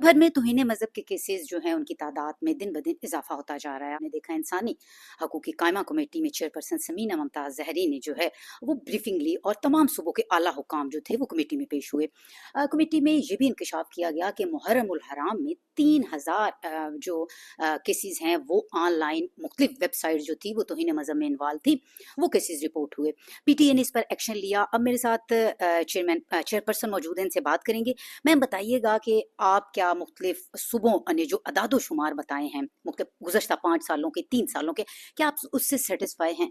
भर में तौहीन मज़हब के केसेज़ जो हैं उनकी तादाद में दिन-ब-दिन इज़ाफ़ा होता जा रहा है। आपने देखा इंसानी हकूक़ की कायमा कमेटी में चेयरपर्सन समीना मुमताज़ ज़हरी ने जो है वो ब्रीफ़िंग ली और तमाम सूबों के आला हुकाम जो थे वो कमेटी में पेश हुए। कमेटी में ये भी इंकशाफ़ किया गया कि मुहर्रम उल हराम में 3000 जो केसेज़ हैं वो ऑनलाइन मुख्तलिफ़ वेबसाइट जो थी वो तौहीन मज़हब में इन्वॉल्व थी, वो केसेज़ रिपोर्ट हुए। पीटीए ने इस पर एक्शन लिया। अब मेरे साथ चेयरपर्सन मौजूद हैं, इनसे बात करेंगे। मैम बताइएगा कि आप क्या मुख्तलिफ सूबों ने जो अदाद-ओ-शुमार बताए हैं, मुख्तलिफ गुज़श्ता 5 सालों के, 3 सालों के, क्या आप उससे सैटिस्फाई हैं?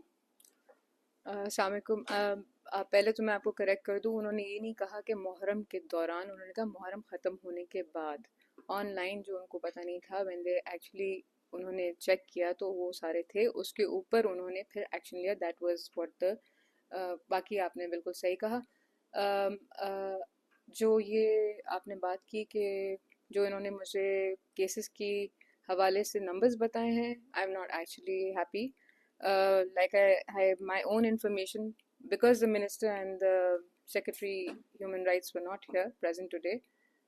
अस्सलाम वालेकुम। पहले तो मैं आपको करेक्ट कर दूँ, उन्होंने ये नहीं कहा कि मुहर्रम के दौरान, उन्होंने कहा मुहर्रम ख़त्म होने के बाद। ऑनलाइन जो उनको पता नहीं था, व्हेन दे एक्चुअली उन्होंने चेक किया तो वो सारे थे, उसके ऊपर उन्होंने फिर एक्शन लिया। दैट वाज़ व्हाट द बाकी आपने बिल्कुल सही कहा। अम, अ, जो ये आपने बात की कि जो इन्होंने मुझे केसेस की हवाले से नंबर्स बताए हैं, I am not actually happy. Like I have my own information because the minister and the secretary human rights were not here present today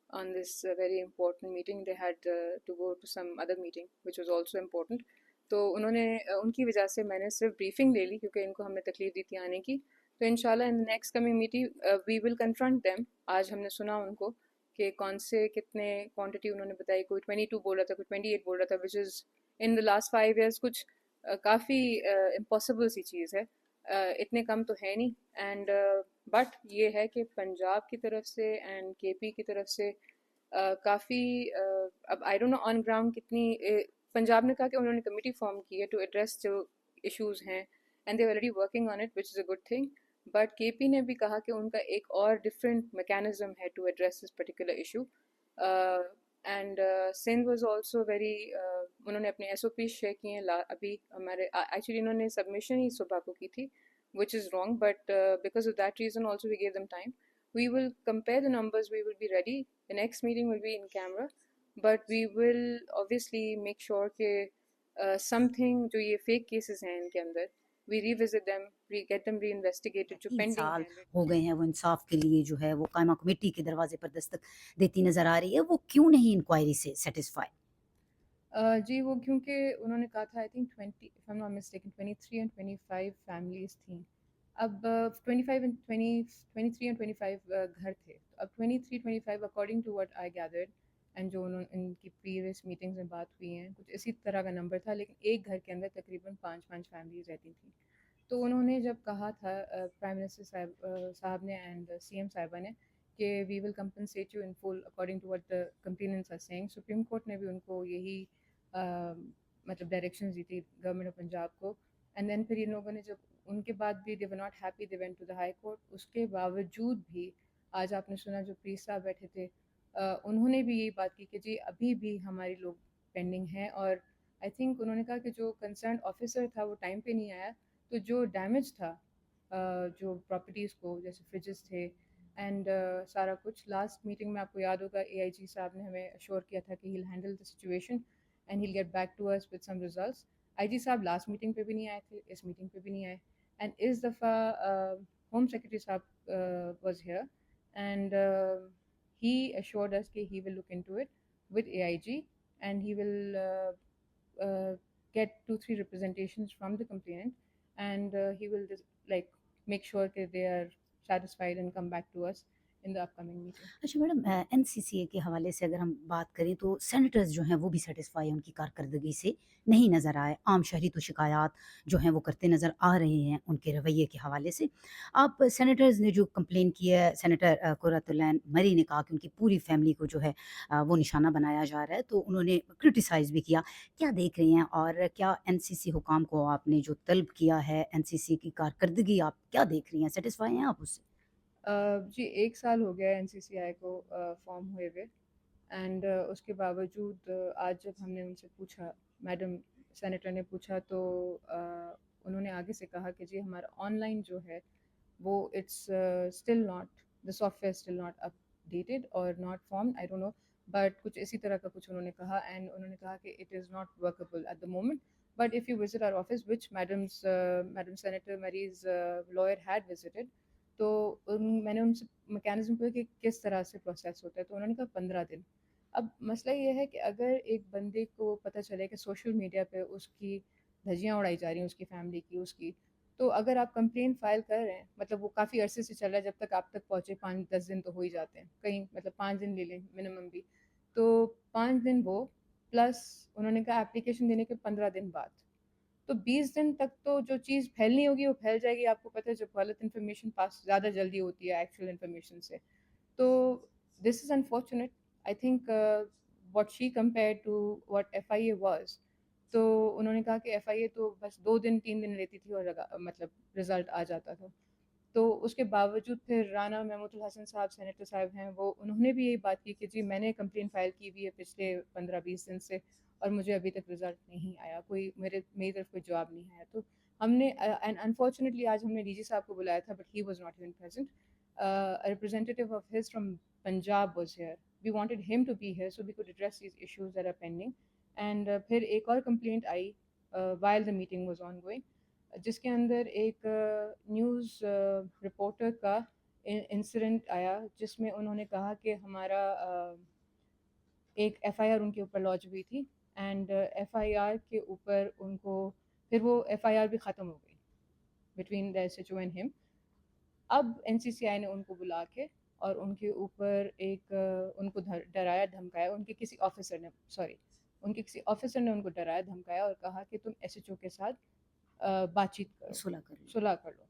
on this very important meeting. They had to go to some other meeting which was also important. तो उन्होंने उनकी वजह से मैंने सिर्फ briefing ले ली क्योंकि इनको हमने तकलीफ दी थी आने की. तो इंशाल्लाह in next coming meeting we will confront them. आज हमने सुना उनको कि कौन से कितने क्वांटिटी उन्होंने बताई. कोई 22 बोल रहा था, कोई 28 बोल रहा था, which is in the last 5 years कुछ काफ़ी इम्पॉसिबल सी चीज़ है. इतने कम तो है नहीं. एंड बट ये है कि पंजाब की तरफ से एंड केपी की तरफ से काफ़ी अब आई डोंट नो ऑन ग्राउंड कितनी पंजाब ने कहा कि उन्होंने कमेटी फॉर्म की है टू एड्रेस जो इश्यूज हैं and they already working on it which is a good thing. But KP ने भी कहा कि उनका एक और डिफरेंट मैकेनिज्म है to address this particular issue. And Sindh was also very उन्होंने अपने एसओपी शेयर किए हैं. अभी हमारे एक्चुअली इन्होंने सबमिशन ही सुबह को की थी which is wrong, but because of that reason also we gave them time. We will compare the numbers, we will be ready. The next meeting will be in camera, but we will obviously make sure कि something जो ये fake cases हैं इनके अंदर we revisit them, we get them reinvestigated जो 3 pending साल हैं. हो गए हैं वो इंसाफ के लिए जो है वो कायमा कमेटी के दरवाज़े पर दस्तक देती नज़र आ रही है, वो क्यों नहीं इंक्वायरी से सैटिस्फाई? जी वो क्योंकि उन्होंने कहा था I think 20 if I am not mistaken 23 and 25 families थी. अब 25 एंड 20 23 एंड 25 घर थे. तो अब 23 25 according to what I gathered and जो उन्होंने इनकी प्रीवियस मीटिंग्स में बात हुई हैं कुछ इसी तरह का नंबर था, लेकिन एक घर के अंदर तकरीबन 5 फैमिलीज रहती थी. तो उन्होंने जब कहा था प्राइम मिनिस्टर साहब ने एंड सीएम साहिबा ने कि we will compensate you in full according to what the complainants are saying. Supreme court ने भी उनको यही मतलब डायरेक्शंस दी थी गवर्नमेंट ऑफ पंजाब को. एंड देन फिर इन लोगों ने जब उनके बाद भी they were not happy, they went to the high court. उसके बावजूद भी आज आपने सुना जो प्रीस साहब बैठे थे उन्होंने भी यही बात की कि जी अभी भी हमारी लोग पेंडिंग हैं. और आई थिंक उन्होंने कहा कि जो कंसर्न ऑफिसर था वो टाइम पे नहीं आया. तो जो डैमेज था जो प्रॉपर्टीज़ को जैसे फ्रिजेस थे एंड सारा कुछ लास्ट मीटिंग में आपको याद होगा एआईजी साहब ने हमें अश्योर किया था कि he will handle the situation and he'll get back to us with some results. IG साहब लास्ट मीटिंग पे भी नहीं आए थे, इस मीटिंग पे भी नहीं आए. एंड इस दफ़ा होम सेक्रेटरी साहब was here and he assured us कि he will look into it with AIG and he will get 2-3 representations from the complainant and he will just like make sure that they are satisfied and come back to us in the upcoming meeting. अच्छा madam NCCA के हवाले से अगर हम बात करें तो senators जो हैं वो भी सैटिस्फाई हैं उनकी कारकर्दगी से नहीं नज़र आए। आम शहरी तो शिकायत जो हैं वो करते नज़र आ रहे हैं उनके रवैये के हवाले से। अब सेनेटर्स ने जो कंप्लेन की है सेनेटर कुर्रतुलैन मरी ने कहा कि उनकी पूरी फैमिली को जो है वो निशाना बनाया जा रहा है, तो उन्होंने क्रिटिसाइज़ भी किया। क्या देख रही हैं और क्या एनसीसी हुकाम को आपने जो तलब किया है एनसीसी की कारकर्दगी आप क्या देख रही हैं? सैटिस्फाई हैं आप उससे? जी 1 साल हो गया है एनसीसीआई को फॉर्म हुए हुए. एंड उसके बावजूद आज जब हमने उनसे पूछा, मैडम सेनेटर ने पूछा तो उन्होंने आगे से कहा कि जी हमारा ऑनलाइन जो है वो it's still not the software still not updated और not form I don't know. But कुछ इसी तरह का कुछ उन्होंने कहा एंड उन्होंने कहा कि it is not workable at the moment. But if you visit our office which madam senator मरीज लॉयर हैड विजिटेड, तो मैंने उनसे मैकेनिज्म पूछा कि किस तरह से प्रोसेस होता है. तो उन्होंने कहा 15 दिन. अब मसला ये है कि अगर एक बंदे को पता चले कि सोशल मीडिया पे उसकी धज्जियाँ उड़ाई जा रही हैं, उसकी फैमिली की, उसकी, तो अगर आप कंप्लेंट फाइल कर रहे हैं, मतलब वो काफ़ी अरसे से चल रहा है, जब तक आप तक पहुँचे 5-10 दिन तो हो ही जाते हैं, कहीं मतलब 5 दिन ले लें मिनिमम भी। तो 5 दिन वो, प्लस उन्होंने कहा एप्लीकेशन देने के 15 दिन बाद। तो 20 दिन तक तो जो चीज़ फैलनी होगी वो फैल जाएगी। आपको पता है जब गलत इन्फॉर्मेशन पास ज़्यादा जल्दी होती है एक्चुअल इन्फॉर्मेशन से। तो this is unfortunate. I think what she compared to what FIA was, तो उन्होंने कहा कि एफआईए तो बस 2 दिन 3 दिन लेती थी और मतलब रिज़ल्ट आ जाता था। तो उसके बावजूद फिर राना महमूदुल हसन साहब सेनेटर साहब हैं, वो उन्होंने भी यही बात की कि जी मैंने कंप्लेंट फ़ाइल की हुई है पिछले 15-20 दिन से और मुझे अभी तक रिज़ल्ट नहीं आया, कोई मेरी तरफ कोई जवाब नहीं आया। तो हमने एंड अनफॉर्चुनेटली आज हमने डीजी साहब को बुलाया था, but he was not even present. A representative of his from Punjab was here. We wanted him to be here so we could address these issues that are pending. And फिर एक और complaint I while the meeting was ongoing, जिसके अंदर एक news reporter का incident आया, जिसमें उन्होंने कहा कि हमारा एक एफआईआर उनके ऊपर लॉन्च हुई थी, एंड एफआईआर के ऊपर उनको फिर वो एफआईआर भी ख़त्म हो गई between the SHO and him. अब एनसीसीआई ने उनको बुला के और उनके ऊपर एक उनको डराया धमकाया, उनके किसी ऑफिसर ने उनको डराया धमकाया और कहा कि तुम एसएचओ के साथ बातचीत करो, सुलह कर लो। सुलह कर लो।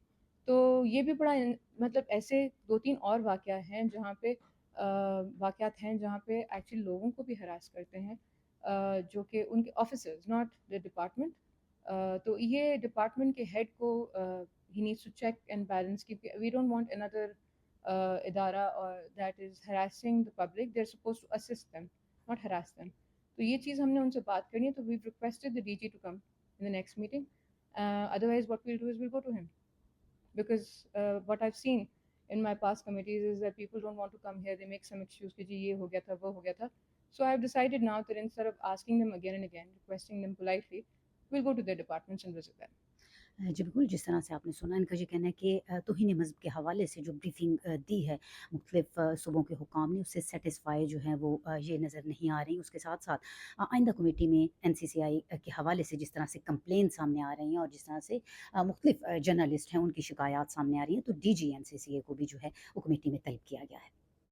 तो ये भी बड़ा मतलब ऐसे 2-3 और वाक़यात हैं जहाँ पे एक्चुअली लोगों को भी हरास करते हैं, जो कि उनके ऑफिसर्स, नॉट द डिपार्टमेंट। तो ये डिपार्टमेंट के हेड को he needs to check and balance कि we don't want another इदारा or that is harassing the public. They're supposed to assist them, not harass them. तो ये चीज़ हमने उनसे बात करनी है, तो we've requested the DG to come in the next meeting. Otherwise what we'll do is we'll go to him, because what I've seen in my past committees is that people don't want to come here. They make some excuse कि जी ये हो गया था, वो हो गया था. So I've decided now that instead of asking them again and again, requesting them politely, we'll go to their departments and visit them. जी बिल्कुल, जिस तरह से आपने सुना इनका ये कहना है कि तौहीन मज़हब के हवाले से जो ब्रीफ़िंग दी है मुख्तलिफ़ सूबों के हुकाम ने, उससे सैटिस्फ़ाई जो हैं वो ये नज़र नहीं आ रही। उसके साथ-साथ आइंदा कमेटी में एनसीसीआई के हवाले से जिस तरह से कंप्लेंट सामने आ रही हैं और जिस तरह से मुख्तलिफ़ जर्नलिस्ट हैं उनकी शिकायत सामने आ रही हैं, तो डीजी एनसीसीए को भी जो है वो कमेटी में तलब किया गया है।